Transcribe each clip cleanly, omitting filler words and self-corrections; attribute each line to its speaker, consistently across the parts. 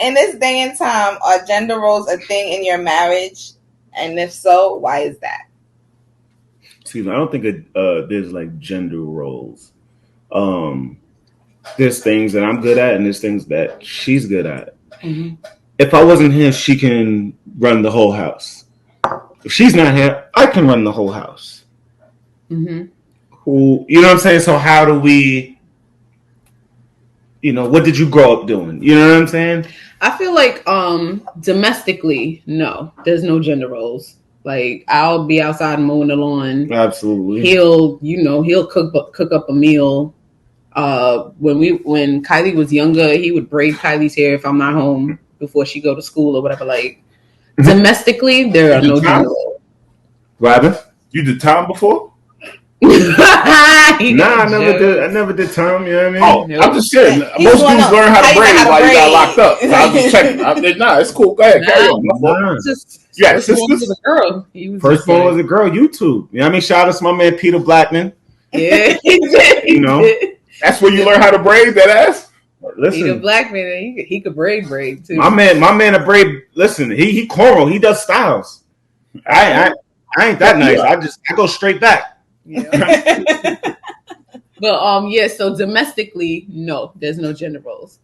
Speaker 1: In this day and time, are gender roles a thing in your marriage? And if so, why is that?
Speaker 2: Excuse me, I don't think there's like gender roles. There's things that I'm good at, and there's things that she's good at. Mm-hmm. If I wasn't here, she can run the whole house. If she's not here, I can run the whole house. Mm-hmm. You know what I'm saying? So how do we, what did you grow up doing? You know what I'm saying?
Speaker 3: I feel like domestically, no, there's no gender roles. Like, I'll be outside mowing the lawn.
Speaker 2: Absolutely.
Speaker 3: He'll cook up a meal. When Kylie was younger, he would braid Kylie's hair if I'm not home before she go to school or whatever. Like, domestically, there are no gender roles.
Speaker 2: Robin,
Speaker 4: you did time before?
Speaker 2: I never did time. You know what I mean?
Speaker 4: Oh, nope. I'm just saying. Most dudes learn how to braid while you got locked up. So I'm just checking. It's cool. Go ahead, carry on.
Speaker 3: Yes, first one was a girl.
Speaker 2: First one was a girl. YouTube. You know what I mean? Shout out to my man Peter Blackman.
Speaker 3: Yeah, he did.
Speaker 4: That's where you learn how to braid that ass.
Speaker 3: Listen, Peter Blackman, he could braid too.
Speaker 2: My man, a braid. Listen, he cornrow. He does styles. I ain't that nice. I go straight back.
Speaker 3: Yeah. But so domestically, no, there's no gender roles.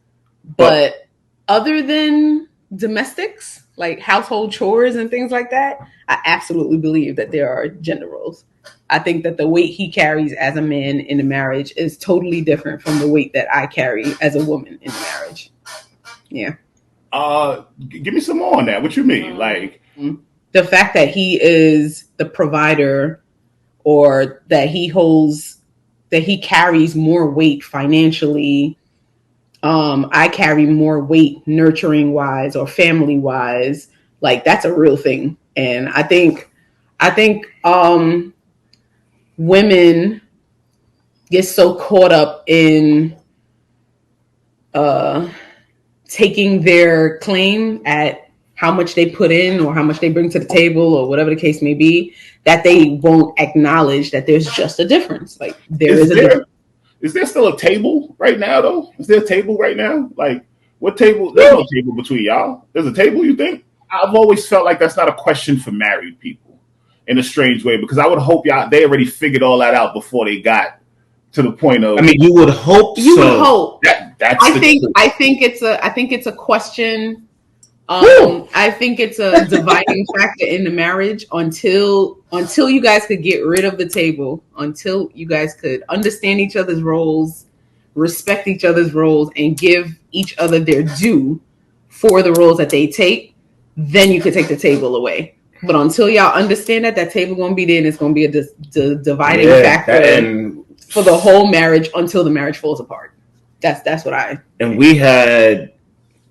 Speaker 3: But other than domestics, like household chores and things like that, I absolutely believe that there are gender roles. I think that the weight he carries as a man in a marriage is totally different from the weight that I carry as a woman in a marriage. Yeah.
Speaker 4: Give me some more on that. What you mean? Like
Speaker 3: the fact that he is the provider, or that he carries more weight financially. I carry more weight nurturing wise or family wise. Like, that's a real thing. And I think women get so caught up in taking their claim at how much they put in or how much they bring to the table or whatever the case may be, that they won't acknowledge that there's just a difference. Like, is a difference.
Speaker 4: Is there still a table right now, though? Is there a table right now? Like, what table? There's no table between y'all. There's a table, you think? I've always felt like that's not a question for married people in a strange way, because I would hope they already figured all that out before they got to the point of.
Speaker 2: I mean, you would hope.
Speaker 3: You would hope.
Speaker 4: That's
Speaker 3: I think it's a question. I think it's a dividing factor in the marriage until you guys could get rid of the table, until you guys could understand each other's roles, respect each other's roles, and give each other their due for the roles that they take. Then you could take the table away. But until y'all understand that table gonna be there, and it's gonna be a dividing factor for the whole marriage until the marriage falls apart. That's what I.
Speaker 2: And we had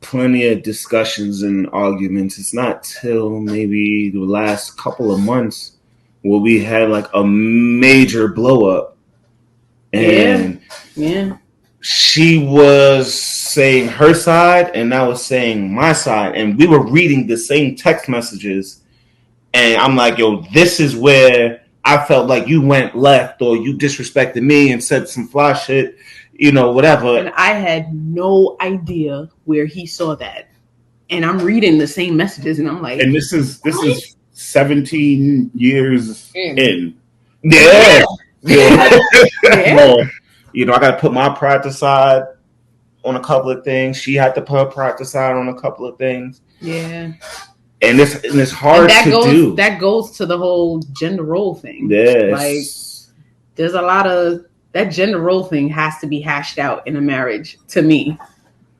Speaker 2: plenty of discussions and arguments. It's not till maybe the last couple of months where we had like a major blow up, and she was saying her side and I was saying my side, and we were reading the same text messages, and I'm like, yo, this is where I felt like you went left or you disrespected me and said some fly shit, whatever.
Speaker 3: And I had no idea where he saw that. And I'm reading the same messages, and I'm like,
Speaker 4: and this is 17 years in.
Speaker 2: Yeah. Well, I got to put my pride aside on a couple of things. She had to put her pride aside on a couple of things.
Speaker 3: Yeah.
Speaker 2: And it's hard to do.
Speaker 3: That goes to the whole gender role thing.
Speaker 2: Yes.
Speaker 3: Like, there's a lot of that gender role thing has to be hashed out in a marriage, to me,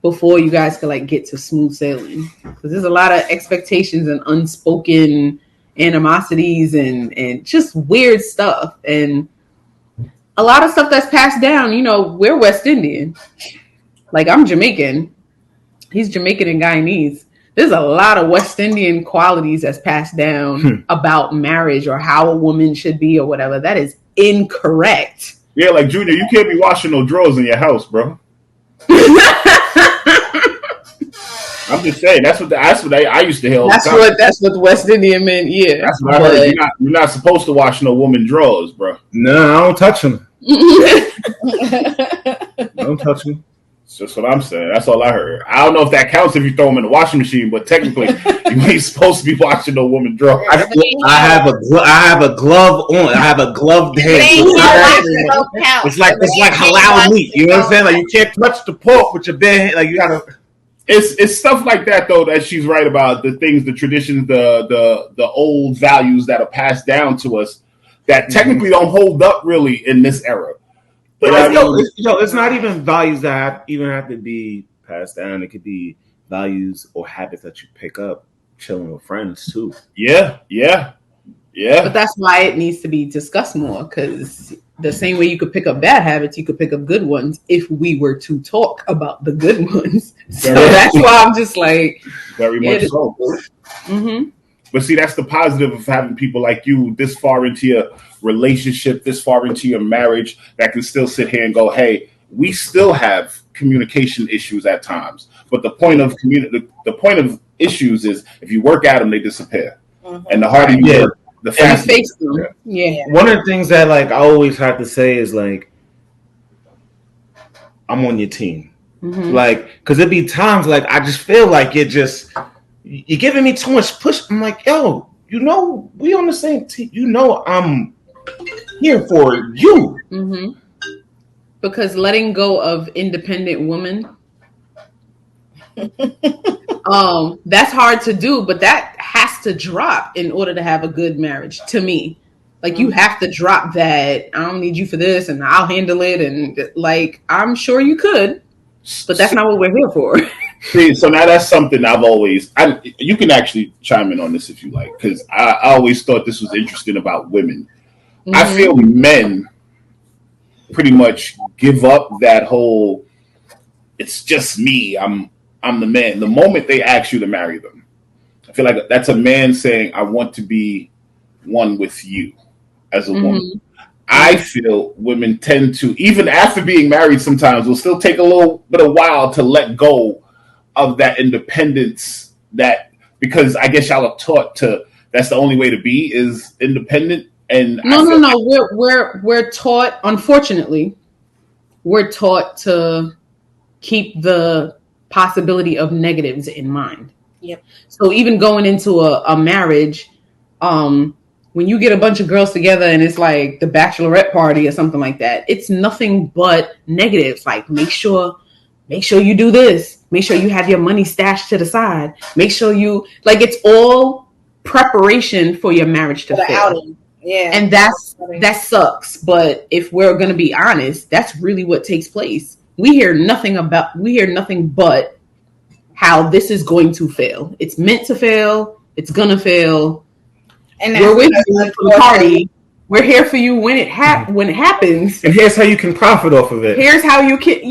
Speaker 3: before you guys can like get to smooth sailing. Because there's a lot of expectations and unspoken animosities and just weird stuff, and a lot of stuff that's passed down. We're West Indian. Like, I'm Jamaican. He's Jamaican and Guyanese. There's a lot of West Indian qualities that's passed down about marriage or how a woman should be or whatever. That is incorrect.
Speaker 4: Yeah, like, Junior, you can't be washing no drawers in your house, bro. I'm just saying, that's what I used to hear.
Speaker 3: That's what the West Indian meant. Yeah,
Speaker 4: that's what I heard. You're not supposed to wash no woman drawers, bro.
Speaker 2: No, I don't touch them. I don't touch them.
Speaker 4: That's what I'm saying. That's all I heard. I don't know if that counts if you throw them in the washing machine, but technically, you ain't supposed to be watching no woman draw.
Speaker 2: I have a glove on. I have a gloved hand. It's like halal meat. You know what I'm saying? Like you can't touch the pork with your bare hand. Like you gotta.
Speaker 4: It's stuff like that though that she's right about, the things, the traditions, the old values that are passed down to us that technically don't hold up really in this era.
Speaker 2: But it's not even values that have to be passed down. It could be values or habits that you pick up chilling with friends too.
Speaker 4: Yeah.
Speaker 3: But that's why it needs to be discussed more, because the same way you could pick up bad habits, you could pick up good ones if we were to talk about the good ones. So that's why I'm just like,
Speaker 4: very much so.
Speaker 3: Mm-hmm.
Speaker 4: But see, that's the positive of having people like you this far into your relationship, this far into your marriage, that can still sit here and go, hey, we still have communication issues at times. But the point of the point of issues is if you work at them, they disappear. Mm-hmm. And the harder you work, the faster.
Speaker 3: Yeah.
Speaker 2: One of the things that like I always have to say is like, I'm on your team. Mm-hmm. Like, because there'd be times like I just feel like you're giving me too much push. I'm like, yo, we on the same team. I'm here for you.
Speaker 3: Mm-hmm. Because letting go of independent women, that's hard to do, but that has to drop in order to have a good marriage, to me. Like, you have to drop that, I don't need you for this, and I'll handle it, and like, I'm sure you could, but that's not what we're here for.
Speaker 4: See, so now that's something you can actually chime in on this if you like, because I always thought this was interesting about women. Mm-hmm. I feel men pretty much give up that whole, it's just me, I'm the man. The moment they ask you to marry them, I feel like that's a man saying, I want to be one with you as a woman. I feel women tend to, even after being married sometimes, will still take a little bit of while to let go of that independence, because I guess y'all are taught that's the only way to be is independent. And
Speaker 3: no. We're taught, unfortunately, we're taught to keep the possibility of negatives in mind.
Speaker 1: Yep.
Speaker 3: So even going into a marriage, when you get a bunch of girls together and it's like the bachelorette party or something like that, it's nothing but negatives. Like, make sure you do this. Make sure you have your money stashed to the side. Make sure it's all preparation for your marriage to fail.
Speaker 1: Outing. Yeah.
Speaker 3: And that sucks. But if we're going to be honest, that's really what takes place. We hear nothing but how this is going to fail. It's meant to fail. It's going to fail. And we're with you for the party. We're here for you when it happens.
Speaker 2: And here's how you can profit off of it.
Speaker 3: Here's how you can,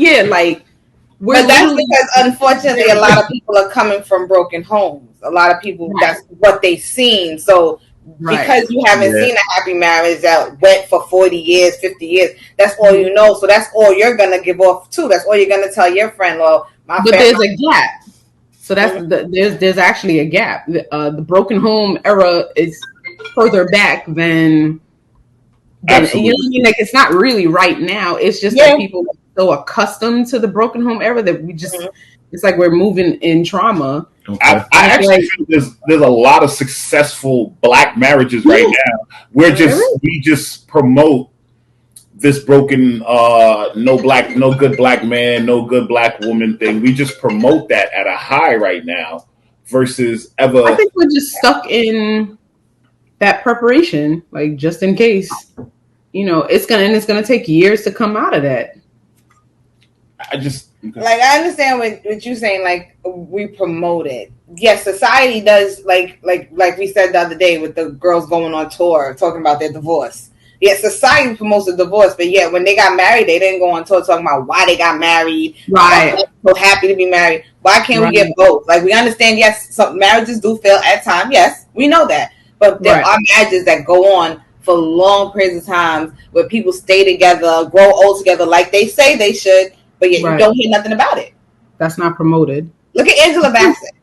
Speaker 1: but that's because, unfortunately, a lot of people are coming from broken homes. A lot of people, that's what they've seen. So because you haven't seen a happy marriage that went for 40 years, 50 years, that's all you know. So that's all you're going to give off too. That's all you're going to tell your friend. Well,
Speaker 3: there's a gap. So there's actually a gap. The broken home era is further back than you know what I mean? Like, it's not really right now. It's just that people are so accustomed to the broken home era that we just it's like we're moving in trauma.
Speaker 4: Okay. I actually think there's a lot of successful black marriages right now. We just promote this broken no good black man, no good black woman thing. We just promote that at a high right now versus ever.
Speaker 3: I think we're just stuck in that preparation, like, just in case. It's gonna take years to come out of that.
Speaker 1: I understand what you're saying. Like, we promote it. Yes, society does. Like we said the other day with the girls going on tour talking about their divorce. Yes, society promotes the divorce, but yet when they got married, they didn't go on tour talking about why they got married.
Speaker 3: Right.
Speaker 1: So happy to be married. Why can't we get both? Like, we understand. Yes, some marriages do fail at times. Yes, we know that. But there are marriages that go on for long periods of time where people stay together, grow old together like they say they should, but yet you don't hear nothing about it.
Speaker 3: That's not promoted.
Speaker 1: Look at Angela Bassett.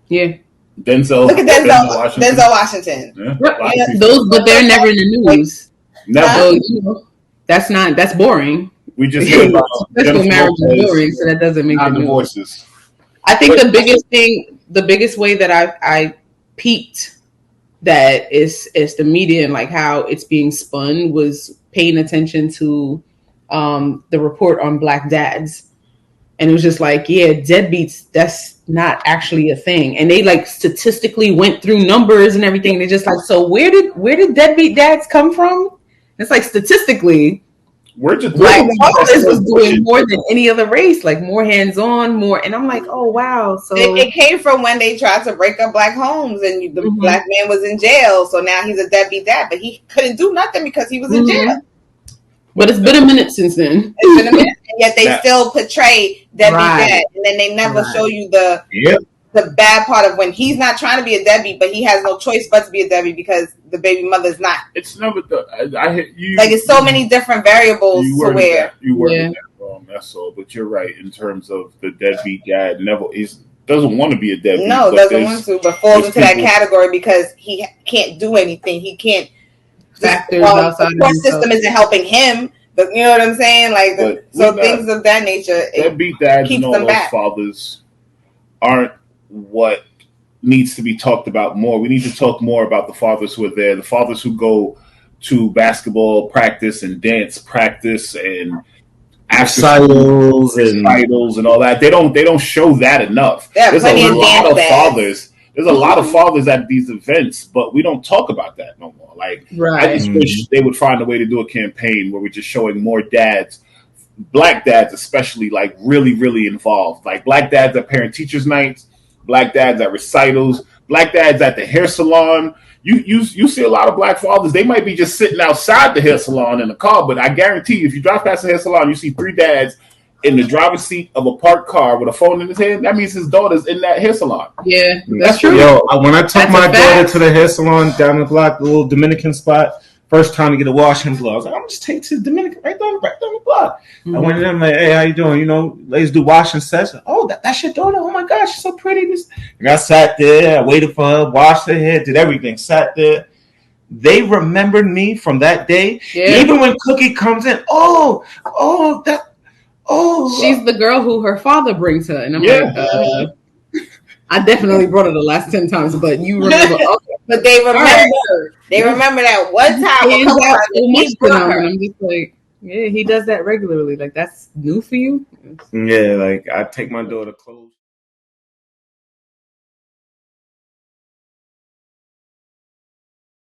Speaker 3: Yeah.
Speaker 4: Denzel.
Speaker 1: Look at Denzel Washington.
Speaker 3: Yeah. Those, but they're never in the news.
Speaker 4: Never.
Speaker 3: So, that's boring.
Speaker 4: We just hear about
Speaker 3: special marriage is boring, so that doesn't make the
Speaker 4: divorces.
Speaker 3: I think the biggest way that I peeped that is the media and like how it's being spun was paying attention to the report on Black dads. And it was just like, yeah, deadbeats, that's not actually a thing. And they like statistically went through numbers and everything. And they're just like, so where did deadbeat dads come from? It's like statistically, Black fathers was doing more than any other race, like more hands-on, more. And I'm like, oh wow. So
Speaker 1: it came from when they tried to break up Black homes, and the Black man was in jail. So now he's a deadbeat dad, but he couldn't do nothing because he was in jail.
Speaker 3: But it's been a minute since then.
Speaker 1: It's been a minute, and yet they still portray deadbeat dad, and then they never show you the bad part of when he's not trying to be a deadbeat, but he has no choice but to be a deadbeat because the baby mother's not.
Speaker 4: It's never I hit you.
Speaker 1: Like it's so many different variables to where
Speaker 4: you worded that wrong. That's all. But you're right in terms of the deadbeat dad. Never doesn't want to be a deadbeat.
Speaker 1: No, doesn't want to, but falls into that category because he can't do anything. He can't.
Speaker 3: Factors outside
Speaker 1: the court system isn't helping him. But you know what I'm saying? Like things of that nature.
Speaker 4: Deadbeat dads and all those fathers aren't what needs to be talked about more. We need to talk more about the fathers who are there, the fathers who go to basketball practice and dance practice and
Speaker 2: recitals and
Speaker 4: all that. They don't show that enough. There's a lot of fathers. There's a lot of fathers at these events, but we don't talk about that no more. Like I just wish they would find a way to do a campaign where we're just showing more dads, Black dads especially, like really, really involved. Like Black dads at parent teachers nights, Black dads at recitals, Black dads at the hair salon. You see a lot of Black fathers. They might be just sitting outside the hair salon in the car, but I guarantee you, if you drive past the hair salon, you see 3 dads in the driver's seat of a parked car with a phone in his hand. That means his daughter's in that hair salon.
Speaker 3: Yeah, that's true.
Speaker 2: Yo, when I took my daughter to the hair salon down the block, the little Dominican spot, first time to get a wash and blow, I was like, I'm just take to the Dominican right down the block. I went in there, I'm like, hey, how you doing? You know, ladies do washing sets. Oh, that's your daughter? Oh my gosh, she's so pretty. And I sat there, I waited for her, washed her hair, did everything, sat there. They remembered me from that day. Yeah. Even when Cookie comes in,
Speaker 3: she's the girl who her father brings her. And I'm like, I definitely brought her the last 10 times, but you remember. Okay.
Speaker 1: But they remember. They remember that one time.
Speaker 3: And I'm just like, yeah, he does that regularly. Like, that's new for you?
Speaker 2: Yeah, like I take my daughter clothes.